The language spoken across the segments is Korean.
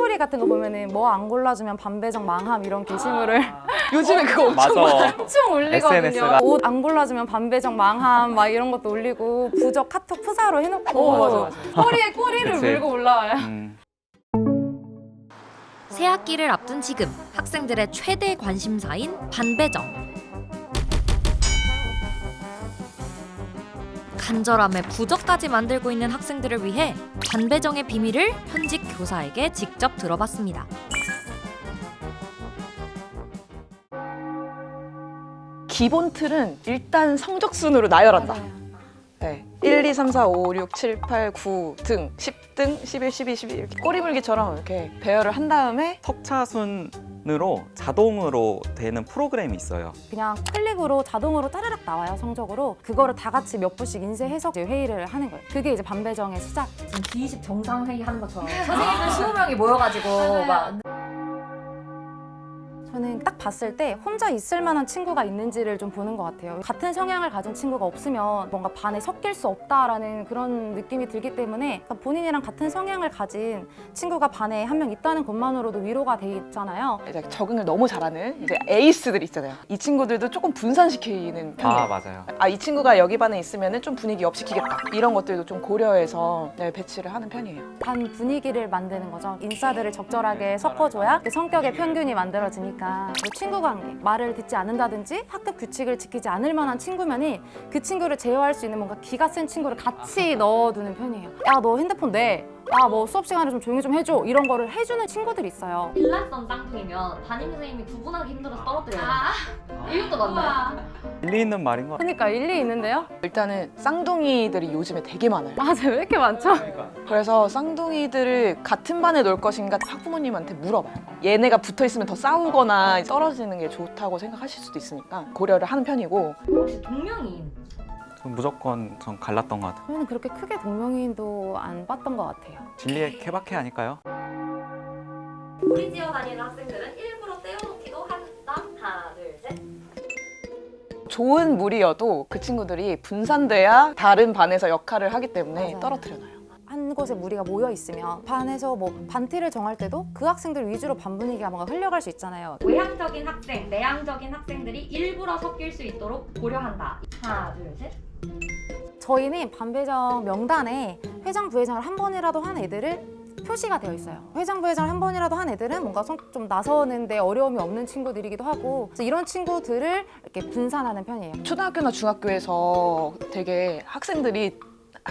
스토리 같은 거 보면은 뭐 안 골라주면 반배정 망함 이런 게시물을 요즘에 그거 엄청 맞아. 엄청 올리거든요. SNS가. 옷 안 골라주면 반배정 망함 막 이런 것도 올리고 부적 카톡 프사로 해놓고 맞아. 허리에 꼬리를 그치. 물고 올라와요. 새 학기를 앞둔 지금 학생들의 최대 관심사인 반배정. 간절함에 부적까지 만들고 있는 학생들을 위해 반배정의 비밀을 현직 교사에게 직접 들어봤습니다. 기본 틀은 일단 성적 순으로 나열한다. 네. 1, 2, 3, 4, 5, 6, 7, 8, 9 등, 10등, 11, 12, 12 이렇게 꼬리물기처럼 이렇게 배열을 한 다음에 석차순으로 자동으로 되는 프로그램이 있어요. 그냥 클릭으로 자동으로 따르락 나와요, 성적으로. 그거를 다 같이 몇 분씩 인쇄해서 이제 회의를 하는 거예요. 그게 이제 반배정의 시작. 지금 B20 정상회의 하는 것처럼 선생님들 20명이 모여가지고 막 저는 딱 봤을 때 혼자 있을 만한 친구가 있는지를 좀 보는 것 같아요. 같은 성향을 가진 친구가 없으면 뭔가 반에 섞일 수 없다라는 그런 느낌이 들기 때문에 본인이랑 같은 성향을 가진 친구가 반에 한 명 있다는 것만으로도 위로가 돼 있잖아요. 이제 적응을 너무 잘하는 이제 에이스들 있잖아요. 이 친구들도 조금 분산시키는 편이에요. 맞아요. 이 친구가 여기 반에 있으면 좀 분위기 업시키겠다. 이런 것들도 좀 고려해서 배치를 하는 편이에요. 반 분위기를 만드는 거죠. 인싸들을 적절하게 섞어줘야 성격의 평균이 만들어지니까. 뭐 친구 관계, 말을 듣지 않는다든지 학급 규칙을 지키지 않을 만한 친구면이 그 친구를 제어할 수 있는 뭔가 기가 센 친구를 같이 넣어두는 편이에요. 야, 너 핸드폰 내. 야, 뭐 수업 시간에 좀 조용히 좀 해줘. 이런 거를 해주는 친구들이 있어요. 일란성 쌍둥이면 담임 선생님이 구분하기 힘들어서 떨어뜨려요. 이것도 맞나요? 일리 있는 말인 것 같아요. 그러니까 일리 있는데요? 일단은 쌍둥이들이 요즘에 되게 많아요. 맞아요. 왜 이렇게 많죠? 그래서 쌍둥이들을 같은 반에 놓을 것인가 학부모님한테 물어봐요. 얘네가 붙어있으면 더 싸우거나 떨어지는 게 좋다고 생각하실 수도 있으니까 고려를 하는 편이고. 혹시 동명이인? 무조건 전 갈랐던 것 같아요. 저는 그렇게 크게 동명이인도 안 봤던 것 같아요. 진리의 케바케 아닐까요? 우리 지어 다니는 학생들은 일부러 떼어놓기도 한다. 하나, 둘, 셋. 좋은 무리여도 그 친구들이 분산돼야 다른 반에서 역할을 하기 때문에 맞아요. 떨어뜨려놔요. 한 곳에 무리가 모여 있으면 반에서 뭐 반티를 정할 때도 그 학생들 위주로 반 분위기가 뭔가 흘려갈 수 있잖아요. 외향적인 학생, 내향적인 학생들이 일부러 섞일 수 있도록 고려한다. 하나, 둘, 셋. 저희는 반배정 명단에 회장, 부회장을 한 번이라도 한 애들을 표시가 되어 있어요. 회장, 부회장을 한 번이라도 한 애들은 뭔가 좀 나서는데 어려움이 없는 친구들이기도 하고, 그래서 이런 친구들을 이렇게 분산하는 편이에요. 초등학교나 중학교에서 되게 학생들이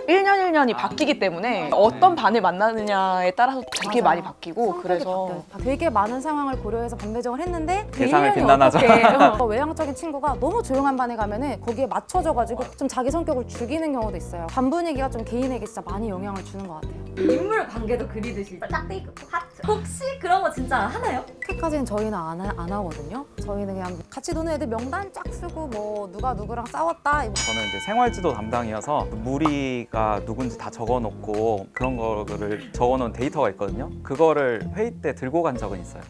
1년 1년이 바뀌기 때문에 어떤 반을 만나느냐에 따라서 되게 맞아요. 많이 바뀌고 성격이 그래서 바뀌어요. 되게 많은 상황을 고려해서 반배정을 했는데 그 예상을 1년이 빈단하죠. 어떻게 외향적인 친구가 너무 조용한 반에 가면은 거기에 맞춰져가지고 좀 자기 성격을 죽이는 경우도 있어요. 반 분위기가 좀 개인에게 진짜 많이 영향을 주는 것 같아요. 인물 관계도 그리듯이 짝대기 하트. 혹시 그런 거 진짜 하나요? 그렇게까지는 저희는 안 하거든요. 저희는 그냥 같이 노는 애들 명단 쫙 쓰고 뭐 누가 누구랑 싸웠다. 저는 이제 생활지도 담당이어서 무리가 누군지 다 적어놓고 그런 거를 적어놓은 데이터가 있거든요. 그거를 회의 때 들고 간 적은 있어요.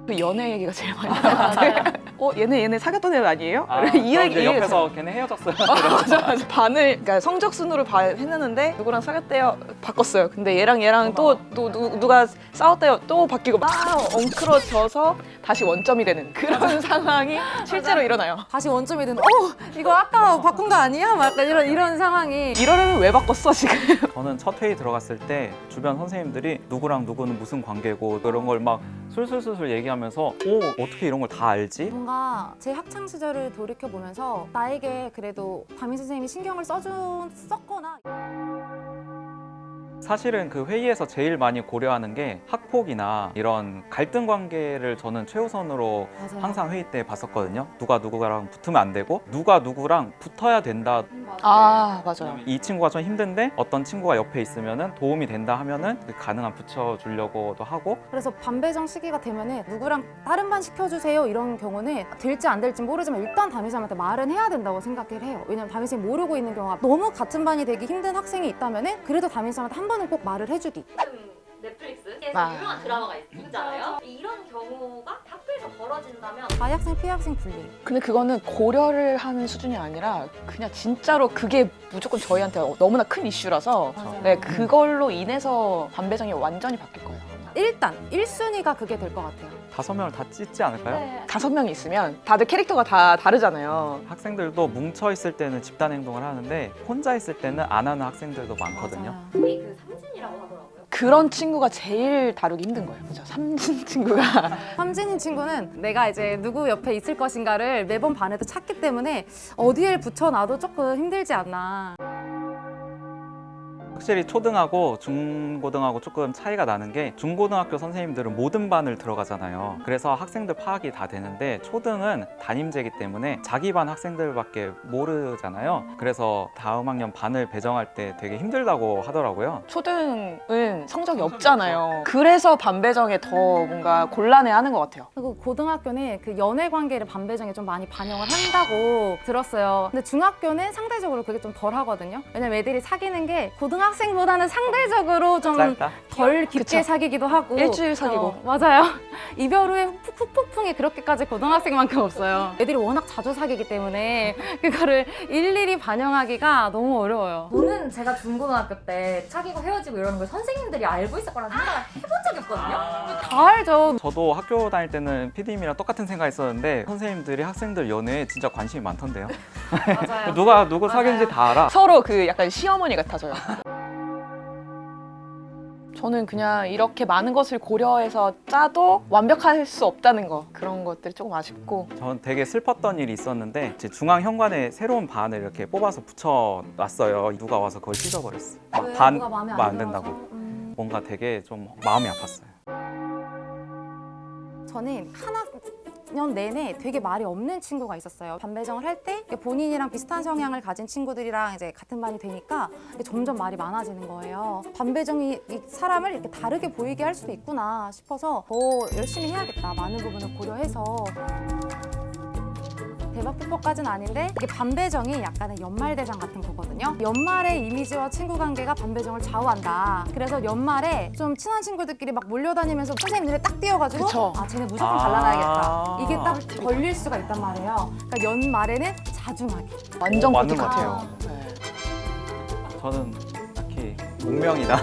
그 연애 얘기가 제일 많이 나는데 얘네 사귀었던 애 아니에요? 이 저 얘기 이제 옆에서 걔네 헤어졌어요. 맞아. 반을 그러니까 성적 순으로 해놨는데 누구랑 사귀었대요 바꿨어요. 근데 얘랑 또 누가 싸웠대요 또 바뀌고 막 엉클어져서 다시 원점이 되는 그런 상황이 실제로 일어나요. 다시 원점이 든 이거 아까 바꾼 거 아니야? 막 약간 이런 상황이. 이러려면 왜 바꿨어 지금? 저는 첫 회의 들어갔을 때 주변 선생님들이 누구랑 누구는 무슨 관계고 그런 걸 막 술술술술 얘기하면서 어떻게 이런 걸 다 알지? 뭔가 제 학창 시절을 돌이켜 보면서 나에게 그래도 담임 선생님이 신경을 썼거나. 사실은 그 회의에서 제일 많이 고려하는 게 학폭이나 이런 갈등 관계를 저는 최우선으로 맞아요. 항상 회의 때 봤었거든요. 누가 누구랑 붙으면 안 되고 누가 누구랑 붙어야 된다. 맞아요. 이 친구가 좀 힘든데 어떤 친구가 옆에 있으면 도움이 된다 하면은 가능한 붙여주려고도 하고. 그래서 반배정 시기가 되면은 누구랑 다른 반 시켜주세요 이런 경우는 될지 안 될지 모르지만 일단 담임선생님한테 말은 해야 된다고 생각을 해요. 왜냐면 담임선생님이 모르고 있는 경우가 너무 같은 반이 되기 힘든 학생이 있다면은 그래도 담임선생님한테 한 번은 꼭 말을 해주기. 넷플릭스 TV에서 아. 유명한 드라마가 있잖아요. 이런 경우가 학교에서 벌어진다면 가학생 피학생 분리. 근데 그거는 고려를 하는 수준이 아니라 그냥 진짜로 그게 무조건 저희한테 너무나 큰 이슈라서 맞아요. 네, 그걸로 인해서 반배정이 완전히 바뀔 거예요. 일단 1순위가 그게 될 것 같아요. 5명을 다 찢지 않을까요? 네. 5명이 있으면 다들 캐릭터가 다 다르잖아요. 학생들도 뭉쳐 있을 때는 집단 행동을 하는데 혼자 있을 때는 안 하는 학생들도 많거든요. 맞아요. 우리 그 삼진이라고 하더라고요. 그런 친구가 제일 다루기 힘든 거예요. 그죠? 삼진 친구가. 삼진인 친구는 내가 이제 누구 옆에 있을 것인가를 매번 반에도 찾기 때문에 어디에 붙여놔도 조금 힘들지 않나. 확실히 초등하고 중고등하고 조금 차이가 나는 게 중고등학교 선생님들은 모든 반을 들어가잖아요. 그래서 학생들 파악이 다 되는데 초등은 담임제이기 때문에 자기 반 학생들밖에 모르잖아요. 그래서 다음 학년 반을 배정할 때 되게 힘들다고 하더라고요. 초등은 성적이 없잖아요. 그래서 반배정에 더 뭔가 곤란해하는 것 같아요. 그리고 고등학교는 그 연애 관계를 반배정에 좀 많이 반영을 한다고 들었어요. 근데 중학교는 상대적으로 그게 좀 덜 하거든요. 왜냐면 애들이 사귀는 게 고등학생보다는 상대적으로 좀 짧다. 덜 깊게 그쵸. 사귀기도 하고. 일주일 사귀고. 맞아요. 이별 후에 폭풍이 그렇게까지 고등학생만큼 없어요. 애들이 워낙 자주 사귀기 때문에 그거를 일일이 반영하기가 너무 어려워요. 저는 제가 중고등학교 때 사귀고 헤어지고 이러는 걸 선생님들이 알고 있을 거라는 생각을 해본 적이 없거든요. 다 알죠. 저도 학교 다닐 때는 PD님이랑 똑같은 생각이 있었는데 선생님들이 학생들 연애에 진짜 관심이 많던데요. 맞아요. 누가 누구 사귀는지 다 알아. 서로 그 약간 시어머니 같아져요. 저는 그냥 이렇게 많은 것을 고려해서 짜도 완벽할 수 없다는 거, 그런 것들이 조금 아쉽고. 전 되게 슬펐던 일이 있었는데 제 중앙 현관에 새로운 반을 이렇게 뽑아서 붙여놨어요. 누가 와서 그걸 찢어버렸어. 왜? 반 뭐가 마음에 안 된다고. 들어서? 뭔가 되게 좀 마음이 아팠어요. 저는 한 학년 내내 되게 말이 없는 친구가 있었어요. 반배정을 할 때 본인이랑 비슷한 성향을 가진 친구들이랑 이제 같은 반이 되니까 점점 말이 많아지는 거예요. 반배정이 이 사람을 이렇게 다르게 보이게 할 수도 있구나 싶어서 더 열심히 해야겠다. 많은 부분을 고려해서. 대박 푸퍼까지는 아닌데 이게 반배정이 약간의 연말대상 같은 거거든요. 연말의 이미지와 친구 관계가 반배정을 좌우한다. 그래서 연말에 좀 친한 친구들끼리 막 몰려다니면서 선생님 눈에 딱 띄어가지고 그쵸. 아 쟤네 무조건 아. 잘라놔야겠다. 이게 딱 걸릴 수가 있단 말이에요. 그러니까 연말에는 자중하게. 완전 맞는 그것 것 같아요. 같아요. 네. 저는 딱히 운명이다.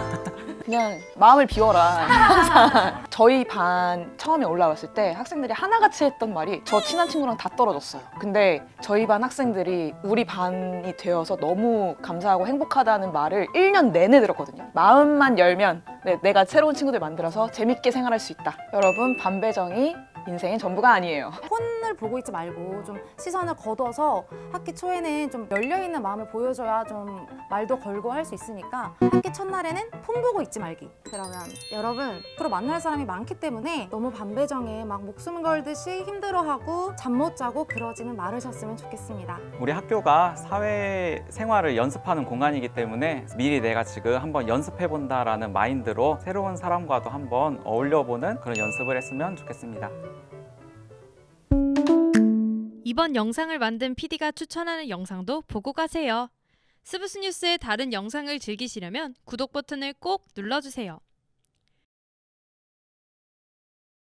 그냥 마음을 비워라. 항상 저희 반 처음에 올라왔을 때 학생들이 하나같이 했던 말이 저 친한 친구랑 다 떨어졌어요. 근데 저희 반 학생들이 우리 반이 되어서 너무 감사하고 행복하다는 말을 1년 내내 들었거든요. 마음만 열면 내가 새로운 친구들 만들어서 재밌게 생활할 수 있다. 여러분, 반배정이 인생의 전부가 아니에요. 폰을 보고 있지 말고 좀 시선을 걷어서 학기 초에는 좀 열려있는 마음을 보여줘야 좀 말도 걸고 할 수 있으니까 학기 첫날에는 폰 보고 있지 말기. 그러면 여러분 앞으로 만날 사람이 많기 때문에 너무 반배정에 막 목숨 걸듯이 힘들어하고 잠 못 자고 그러지는 말으셨으면 좋겠습니다. 우리 학교가 사회 생활을 연습하는 공간이기 때문에 미리 내가 지금 한번 연습해본다라는 마인드로 새로운 사람과도 한번 어울려보는 그런 연습을 했으면 좋겠습니다. 이번 영상을 만든 PD가 추천하는 영상도 보고 가세요. 스브스 뉴스의 다른 영상을 즐기시려면 구독 버튼을 꼭 눌러주세요.